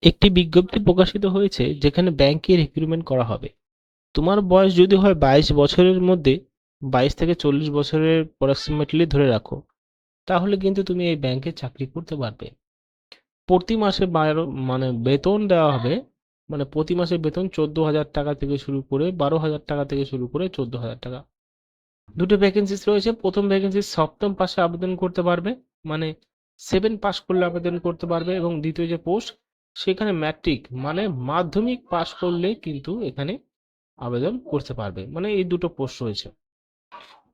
একটি বিজ্ঞপ্তি প্রকাশিত হয়েছে যেখানে ব্যাংকে রিক্রুটমেন্ট করা হবে। তোমার বয়স যদি হয় 22 বছরের মধ্যে, 22 থেকে 40 বছরের অ্যাপ্রক্সিমেটলি ধরে রাখো, তাহলে কিন্তু তুমি এই ব্যাংকে চাকরি করতে পারবে। প্রতি মাসে বেতন দেওয়া হবে, মানে প্রতি মাসে বেতন 14,000 টাকা থেকে শুরু করে 12,000 টাকা থেকে শুরু করে 14,000 টাকা। দুটো ভ্যাকেন্সিস রয়েছে। প্রথম ভ্যাকেন্সি সপ্তম পাশে আবেদন করতে পারবে, মানে 7 পাস করলে আবেদন করতে পারবে, এবং দ্বিতীয় যে পোস্ট সেখানে ম্যাট্রিক মানে মাধ্যমিক পাস করলে কিন্তু এখানে আবেদন করতে পারবে। মানে এই দুটো পোস্ট রয়েছে।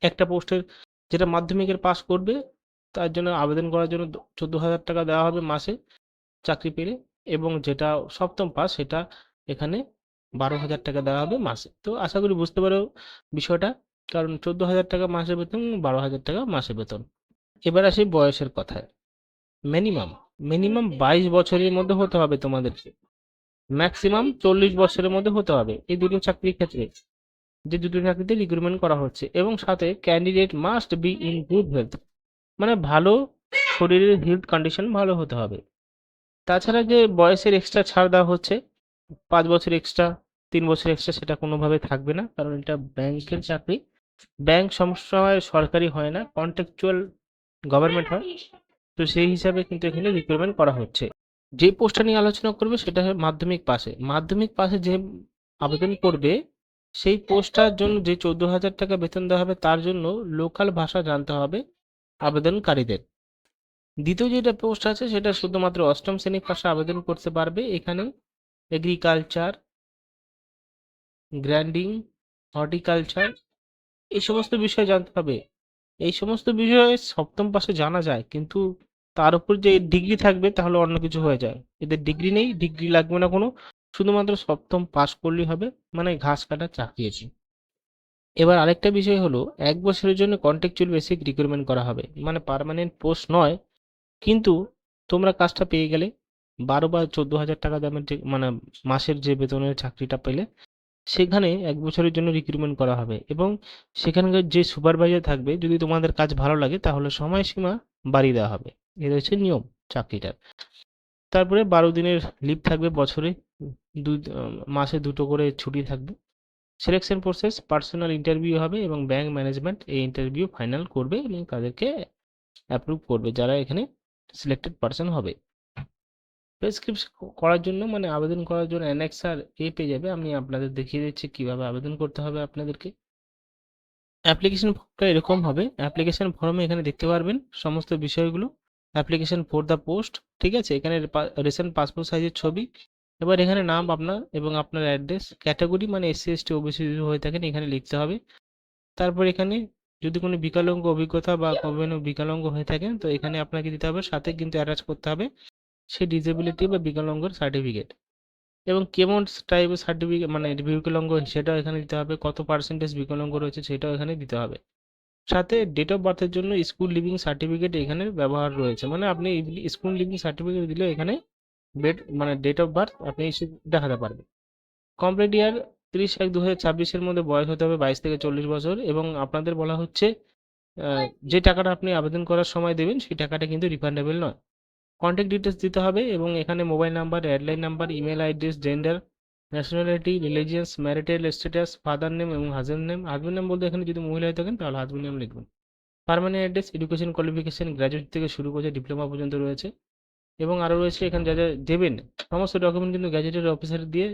একটা পোস্টের যেটা মাধ্যমিকের পাস করবে তার জন্য আবেদন করার জন্য 14,000 টাকা দেওয়া হবে মাসে চাকরি পেলে, এবং যেটা সপ্তম পাস সেটা এখানে 12,000 টাকা দেওয়া হবে মাসে। তো আশা করি বুঝতে পারো বিষয়টা, কারণ 14,000 টাকা মাসে বেতন, 12,000 টাকা মাসে বেতন। এবার আসি বয়সের কথায়। মিনিমাম মিনিমাম 22 বছরের মধ্যে হতে হবে তোমাদেরকে, ম্যাক্সিমাম 40 বছরের মধ্যে হতে হবে এই দুটো চাকরির ক্ষেত্রে, যে দুটো চাকরিতে রিক্রুটমেন্ট করা হচ্ছে। এবং সাথে candidate must be in good health, মানে ভালো শরীরের হেলথ কন্ডিশন ভালো হতে হবে। তাছাড়া যে বয়সের এক্সট্রা ছাড় দেওয়া হচ্ছে, 5 বছর এক্সট্রা, 3 বছর এক্সট্রা, সেটা কোনোভাবে থাকবে না, কারণ এটা ব্যাংকের চাকরি। ব্যাংক সবসময় সরকারি হয় না, কন্ট্রাকচুয়াল গভর্নমেন্ট হয়। তো সেই হিসাবে কিন্তু এখানে রিক্রুটমেন্ট করা হচ্ছে। যে পোস্টটা নিয়ে আলোচনা করবে সেটা হয় মাধ্যমিক পাশে। মাধ্যমিক পাশে যে আবেদন করবে সেই পোস্টটার জন্য যে 14,000 টাকা বেতন দেওয়া হবে তার জন্য লোকাল ভাষা জানতে হবে আবেদনকারীদের। দ্বিতীয় যেটা পোস্ট আছে সেটা শুধুমাত্র অষ্টম শ্রেণী পাশে আবেদন করতে পারবে। এখানে এগ্রিকালচার, গ্র্যান্ডিং, হর্টিকালচার, এই সমস্ত বিষয় জানতে হবে। এই সমস্ত বিষয়ে সপ্তম পাশে জানা যায়, কিন্তু তার উপর যে ডিগ্রি থাকবে তাহলে অন্য কিছু হয়ে যায়। এদের ডিগ্রি নেই, ডিগ্রি লাগবে না কোনো, শুধুমাত্র সপ্তম পাস করলেই হবে, মানে ঘাস কাটার চাকরি আছে। এবার আরেকটা বিষয় হলো, 1 বছরের জন্য কন্ট্রাকচুয়াল বেসিক রিক্রুটমেন্ট করা হবে, মানে পার্মানেন্ট পোস্ট নয়। কিন্তু তোমরা কাজটা পেয়ে গেলে 12 বা 14,000 টাকা দামের যে মানে মাসের যে বেতনের চাকরিটা পেলে, সেখানে 1 বছরের জন্য রিক্রুটমেন্ট করা হবে, এবং সেখানকার যে সুপারভাইজার থাকবে যদি তোমাদের কাজ ভালো লাগে তাহলে সময়সীমা বাড়িয়ে দেওয়া হবে। এটা হচ্ছে নিয়ম চাকরিটার। তারপরে 12 দিনের লিভ থাকবে বছরে, মাসে দুটো করে ছুটি থাকবে। সিলেকশন প্রসেস, পার্সোনাল ইন্টারভিউ হবে, এবং ব্যাংক ম্যানেজমেন্ট এই ইন্টারভিউ ফাইনাল করবে এবং তাদেরকে অ্যাপ্রুভ করবে যারা এখানে সিলেক্টেড পার্সন হবে। প্রেসক্রিপশন করার জন্য, মানে আবেদন করার জন্য অ্যানেক্সার পেয়ে যাবে। আমি আপনাদের দেখিয়ে দিচ্ছি কিভাবে আবেদন করতে হবে আপনাদেরকে। অ্যাপ্লিকেশন ফর্মটা এরকম হবে। অ্যাপ্লিকেশন ফর্মে এখানে দেখতে পারবেন সমস্ত বিষয়গুলো। অ্যাপ্লিকেশন ফর দ্য পোস্ট, ঠিক আছে, এখানে রিসেন্ট পাসপোর্ট সাইজের ছবি। এবার এখানে নাম আপনার এবং আপনার অ্যাড্রেস, ক্যাটাগরি মানে এসসি এসটি ওবিসি যদি হয়ে থাকেন এখানে লিখতে হবে। তারপর এখানে যদি কোনো বিকলাঙ্গ অভিজ্ঞতা বা কোনো বিকলাঙ্গ হয়ে থাকেন তো এখানে আপনাকে দিতে হবে, সাথে কিন্তু অ্যাটাচ করতে হবে সেই ডিসেবিলিটি বা বিকলাঙ্গর সার্টিফিকেট, এবং কেমন টাইপের সার্টিফিকেট মানে বিকলাঙ্গ সেটাও এখানে দিতে হবে, কত পার্সেন্টেজ বিকলাঙ্গ রয়েছে সেটাও এখানে দিতে হবে। সাথে ডেট অফ বার্থের জন্য স্কুল লিভিং সার্টিফিকেট এখানে ব্যবহার রয়েছে, মানে আপনি স্কুল লিভিং সার্টিফিকেট দিলে এখানে ডেট অফ বার্থ আপনি দেখাতে পারবেন। কমপ্লিট ইয়ার 30/1/2026-এর মধ্যে বয়স হতে হবে 22 থেকে 40 বছর, এবং আপনাদের বলা হচ্ছে যে টাকাটা আপনি আবেদন করার সময় দেবেন সেই টাকাটা কিন্তু রিফান্ডেবল নয়। কন্ট্যাক্ট ডিটেলস দিতে হবে, এবং এখানে mobile number, landline number, email address, gender, nationality, religious, marital status, father name এবং হাজব্যান্ড নেম। হাজব্যান্ড নেম বলতে এখানে যদি মহিলা হয়ে থাকেন তাহলে হাজব্যান্ড নেম লিখবেন। Permanent address, education qualification graduate থেকে শুরু করে ডিপ্লোমা পর্যন্ত রয়েছে, এবং আরও রয়েছে এখানে যা যা দেবেন সমস্ত ডকুমেন্ট কিন্তু গ্যাজেটেড অফিসার দিয়ে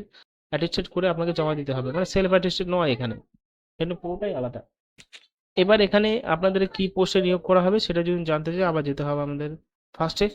অ্যাটেস্টেড করে আপনাকে জমা দিতে হবে, মানে সেলফ অ্যাটেস্টেড নয় এখানে, এখানে পুরোটাই আলাদা। এবার এখানে আপনাদের কি পোস্টে নিয়োগ করা হবে সেটা যদি জানতে চাই আবার যেতে হবে আমাদের ফার্স্টে